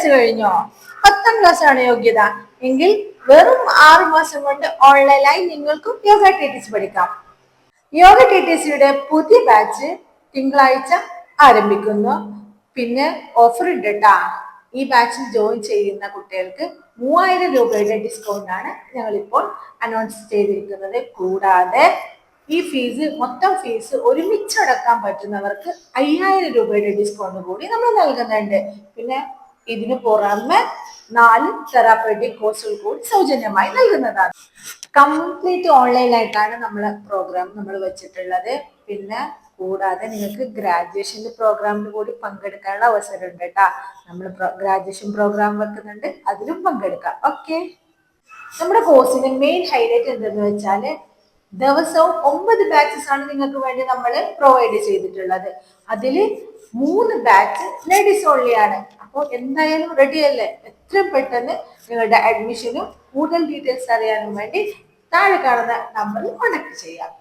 Class കഴിഞ്ഞോ? 10ാം class ആണ് യോഗ്യത എങ്കിൽ വെറും 6 മാസം കൊണ്ട് ഓൺലൈനായി നിങ്ങൾക്കും യോഗ ടിടിസി പഠിക്കാം. യോഗ ടിടിസിയുടെ പുതിയ ബാച്ച് തിങ്കളാഴ്ച ആരംഭിക്കുന്നു. പിന്നെ ഓഫർ ഉണ്ട് കേട്ടാ. ഈ ബാച്ചിൽ ജോയിൻ ചെയ്യുന്ന കുട്ടികൾക്ക് 3000 രൂപയുടെ ഡിസ്കൗണ്ട് ആണ് ഞങ്ങളിപ്പോൾ അനൗൺസ് ചെയ്തിരിക്കുന്നത്. കൂടാതെ ഈ മൊത്തം ഫീസ് ഒരുമിച്ച് അടക്കാൻ പറ്റുന്നവർക്ക് 5000 രൂപയുടെ ഡിസ്കൗണ്ട് കൂടി നമ്മൾ നൽകുന്നുണ്ട്. പിന്നെ ഇതിനു പുറമെ 4 തെറാപ്പറ്റിക് കോഴ്സുകൾ കൂടി സൗജന്യമായി നൽകുന്നതാണ്. കംപ്ലീറ്റ് ഓൺലൈനായിട്ടാണ് പ്രോഗ്രാം നമ്മൾ വെച്ചിട്ടുള്ളത്. പിന്നെ കൂടാതെ നിങ്ങൾക്ക് ഗ്രാജുവേഷന്റെ പ്രോഗ്രാമിന് കൂടി പങ്കെടുക്കാനുള്ള അവസരം ഉണ്ട് കേട്ടാ. നമ്മൾ ഗ്രാജുവേഷൻ പ്രോഗ്രാം വെക്കുന്നുണ്ട്, അതിലും പങ്കെടുക്കാം. ഓക്കെ, നമ്മുടെ കോഴ്സിന്റെ മെയിൻ ഹൈലൈറ്റ് എന്തെന്ന് വെച്ചാല് ദിവസവും 9 ബാച്ചസ് ആണ് നിങ്ങൾക്ക് വേണ്ടി നമ്മൾ പ്രൊവൈഡ് ചെയ്തിട്ടുള്ളത്. അതിൽ 3 ബാച്ച് ലേഡീസ് ഓൺലി ആണ്. അപ്പോൾ എന്തായാലും റെഡി അല്ലേ? എത്രയും പെട്ടെന്ന് നിങ്ങളുടെ അഡ്മിഷനും കൂടുതൽ ഡീറ്റെയിൽസ് അറിയാനും വേണ്ടി താഴെ കാണുന്ന നമ്പറിൽ കോൺടാക്ട് ചെയ്യാം.